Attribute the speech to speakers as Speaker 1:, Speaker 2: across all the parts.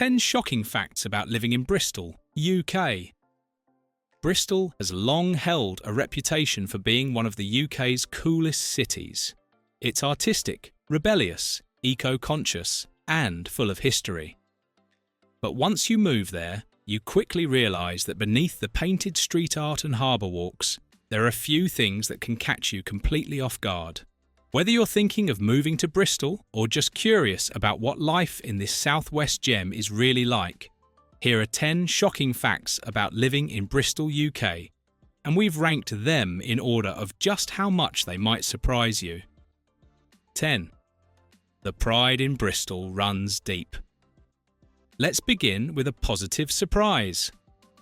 Speaker 1: 10 shocking facts about living in Bristol, UK. Bristol has long held a reputation for being one of the UK's coolest cities. It's artistic, rebellious, eco-conscious, and full of history. But once you move there, you quickly realise that beneath the painted street art and harbour walks, there are a few things that can catch you completely off guard. Whether you're thinking of moving to Bristol or just curious about what life in this southwest gem is really like, here are 10 shocking facts about living in Bristol, UK, and we've ranked them in order of just how much they might surprise you. 10. The pride in Bristol runs deep. Let's begin with a positive surprise.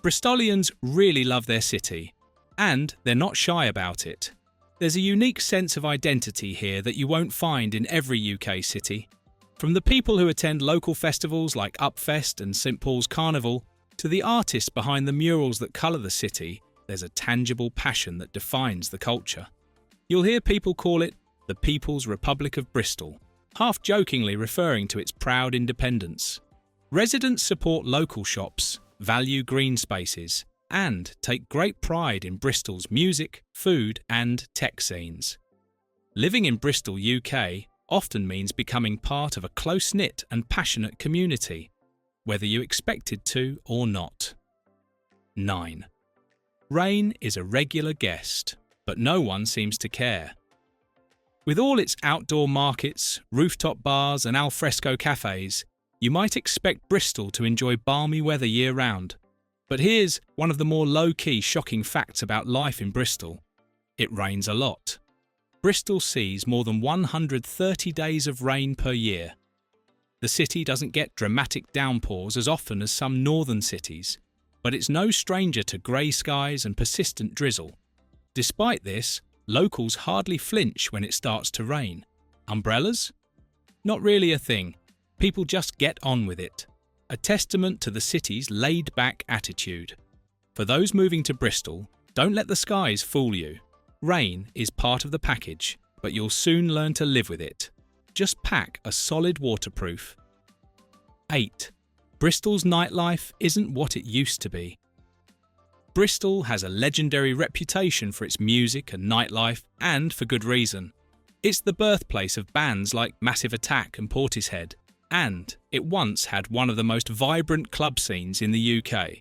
Speaker 1: Bristolians really love their city, and they're not shy about it. There's a unique sense of identity here that you won't find in every UK city. From the people who attend local festivals like Upfest and St Paul's Carnival, to the artists behind the murals that colour the city, there's a tangible passion that defines the culture. You'll hear people call it the People's Republic of Bristol, half-jokingly referring to its proud independence. Residents support local shops, value green spaces, and take great pride in Bristol's music, food and tech scenes. Living in Bristol, UK often means becoming part of a close-knit and passionate community, whether you expected to or not. 9. Rain is a regular guest, but no one seems to care. With all its outdoor markets, rooftop bars and alfresco cafes, you might expect Bristol to enjoy balmy weather year-round. But here's one of the more low-key shocking facts about life in Bristol. It rains a lot. Bristol sees more than 130 days of rain per year. The city doesn't get dramatic downpours as often as some northern cities, but it's no stranger to grey skies and persistent drizzle. Despite this, locals hardly flinch when it starts to rain. Umbrellas? Not really a thing. People just get on with it. A testament to the city's laid-back attitude. For those moving to Bristol, don't let the skies fool you. Rain is part of the package, but you'll soon learn to live with it. Just pack a solid waterproof. 8. Bristol's nightlife isn't what it used to be. Bristol has a legendary reputation for its music and nightlife, and for good reason. It's the birthplace of bands like Massive Attack and Portishead, and it once had one of the most vibrant club scenes in the UK.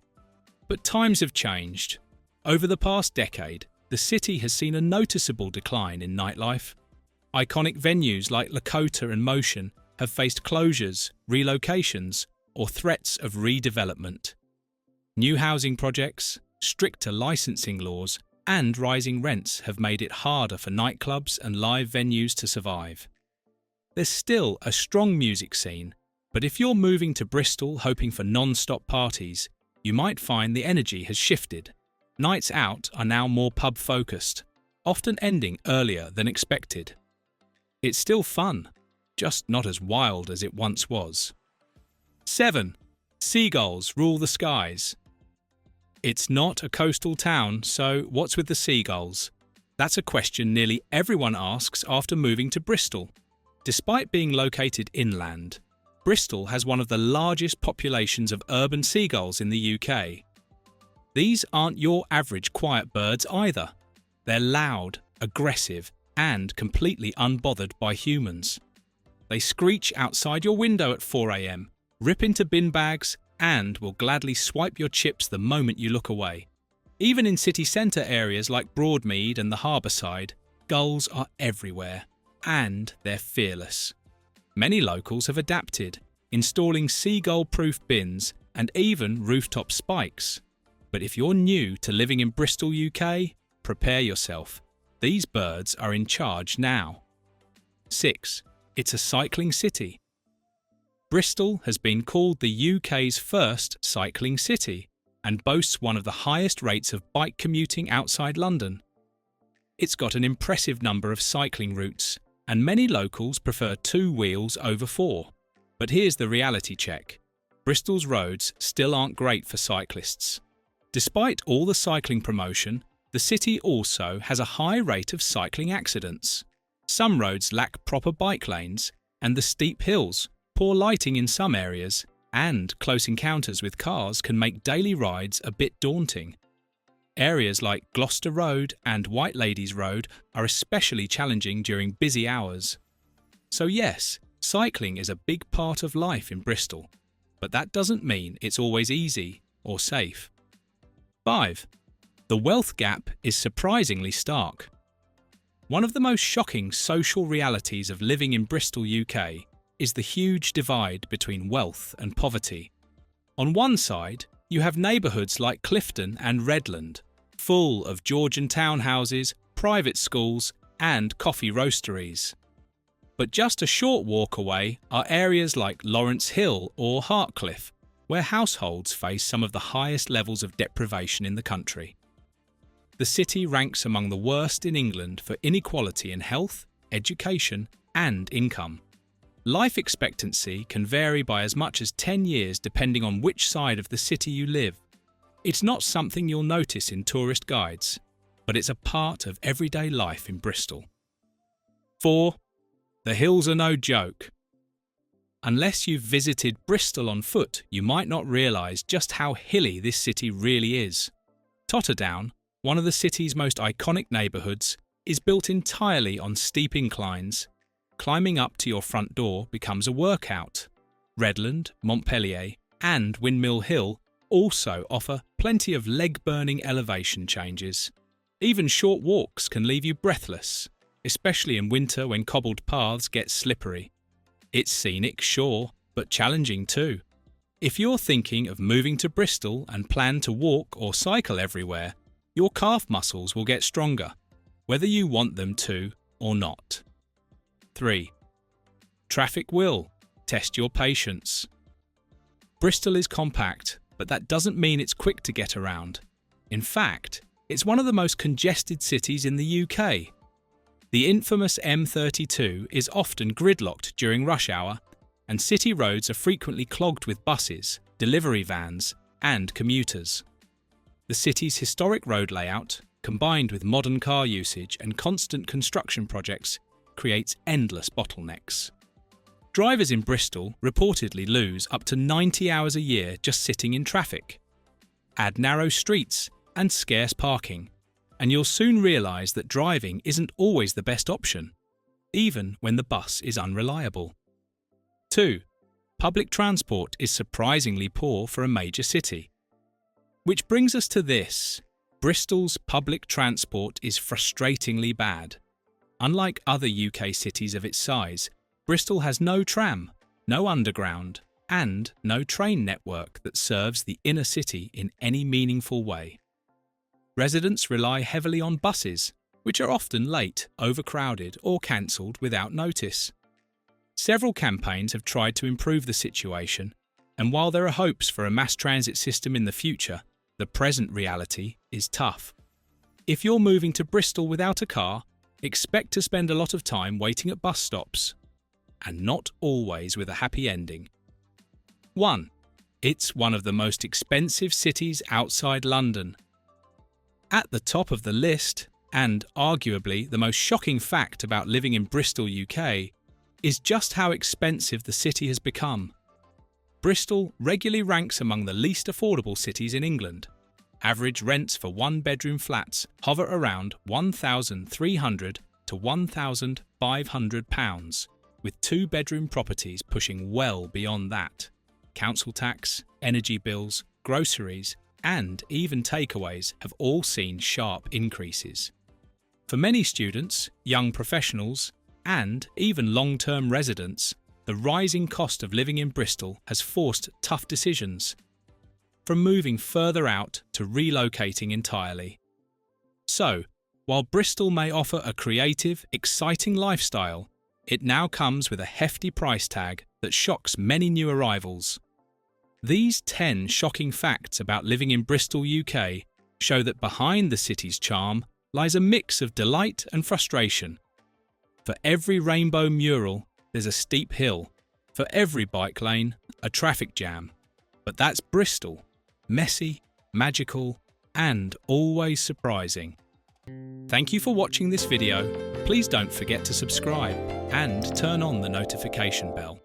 Speaker 1: But times have changed. Over the past decade, the city has seen a noticeable decline in nightlife. Iconic venues like Lakota and Motion have faced closures, relocations, or threats of redevelopment. New housing projects, stricter licensing laws, and rising rents have made it harder for nightclubs and live venues to survive. There's still a strong music scene, but if you're moving to Bristol hoping for non-stop parties, you might find the energy has shifted. Nights out are now more pub-focused, often ending earlier than expected. It's still fun, just not as wild as it once was. 7. Seagulls rule the skies. It's not a coastal town, so what's with the seagulls? That's a question nearly everyone asks after moving to Bristol. Despite being located inland, Bristol has one of the largest populations of urban seagulls in the UK. These aren't your average quiet birds either. They're loud, aggressive, and completely unbothered by humans. They screech outside your window at 4 AM, rip into bin bags, and will gladly swipe your chips the moment you look away. Even in city centre areas like Broadmead and the harbour side, gulls are everywhere. And they're fearless. Many locals have adapted, installing seagull-proof bins and even rooftop spikes. But if you're new to living in Bristol, UK, prepare yourself. These birds are in charge now. 6. It's a cycling city. Bristol has been called the UK's first cycling city and boasts one of the highest rates of bike commuting outside London. It's got an impressive number of cycling routes, and many locals prefer 2 wheels over 4. But here's the reality check. Bristol's roads still aren't great for cyclists. Despite all the cycling promotion, the city also has a high rate of cycling accidents. Some roads lack proper bike lanes, and the steep hills, poor lighting in some areas, and close encounters with cars can make daily rides a bit daunting. Areas like Gloucester Road and White Ladies Road are especially challenging during busy hours. So yes, cycling is a big part of life in Bristol, but that doesn't mean it's always easy or safe. 5. The wealth gap is surprisingly stark. One of the most shocking social realities of living in Bristol, UK, is the huge divide between wealth and poverty. On one side, you have neighbourhoods like Clifton and Redland, full of Georgian townhouses, private schools, and coffee roasteries. But just a short walk away are areas like Lawrence Hill or Hartcliffe, where households face some of the highest levels of deprivation in the country. The city ranks among the worst in England for inequality in health, education, and income. Life expectancy can vary by as much as 10 years depending on which side of the city you live. It's not something you'll notice in tourist guides, but it's a part of everyday life in Bristol. 4. The hills are no joke. Unless you've visited Bristol on foot, you might not realise just how hilly this city really is. Totterdown, one of the city's most iconic neighbourhoods, is built entirely on steep inclines. Climbing up to your front door becomes a workout. Redland, Montpellier, and Windmill Hill also offer plenty of leg-burning elevation changes. Even short walks can leave you breathless, especially in winter when cobbled paths get slippery. It's scenic, sure, but challenging too. If you're thinking of moving to Bristol and plan to walk or cycle everywhere, your calf muscles will get stronger, whether you want them to or not. 3. Traffic will test your patience. Bristol is compact, but that doesn't mean it's quick to get around. In fact, it's one of the most congested cities in the UK. The infamous M32 is often gridlocked during rush hour, and city roads are frequently clogged with buses, delivery vans, and commuters. The city's historic road layout, combined with modern car usage and constant construction projects, creates endless bottlenecks. Drivers in Bristol reportedly lose up to 90 hours a year just sitting in traffic. Add narrow streets and scarce parking, and you'll soon realise that driving isn't always the best option, even when the bus is unreliable. 2. Public transport is surprisingly poor for a major city. Which brings us to this: Bristol's public transport is frustratingly bad. Unlike other UK cities of its size, Bristol has no tram, no underground, and no train network that serves the inner city in any meaningful way. Residents rely heavily on buses, which are often late, overcrowded, or cancelled without notice. Several campaigns have tried to improve the situation, and while there are hopes for a mass transit system in the future, the present reality is tough. If you're moving to Bristol without a car, expect to spend a lot of time waiting at bus stops, and not always with a happy ending. 1. It's one of the most expensive cities outside London. At the top of the list, and arguably the most shocking fact about living in Bristol, UK, is just how expensive the city has become. Bristol regularly ranks among the least affordable cities in England. Average rents for one-bedroom flats hover around £1,300 to £1,500, with two-bedroom properties pushing well beyond that. Council tax, energy bills, groceries, and even takeaways have all seen sharp increases. For many students, young professionals, and even long-term residents, the rising cost of living in Bristol has forced tough decisions, from moving further out to relocating entirely. So, while Bristol may offer a creative, exciting lifestyle, it now comes with a hefty price tag that shocks many new arrivals. These 10 shocking facts about living in Bristol, UK, show that behind the city's charm lies a mix of delight and frustration. For every rainbow mural, there's a steep hill. For every bike lane, a traffic jam. But that's Bristol. Messy, magical, and always surprising. Thank you for watching this video. Please don't forget to subscribe and turn on the notification bell.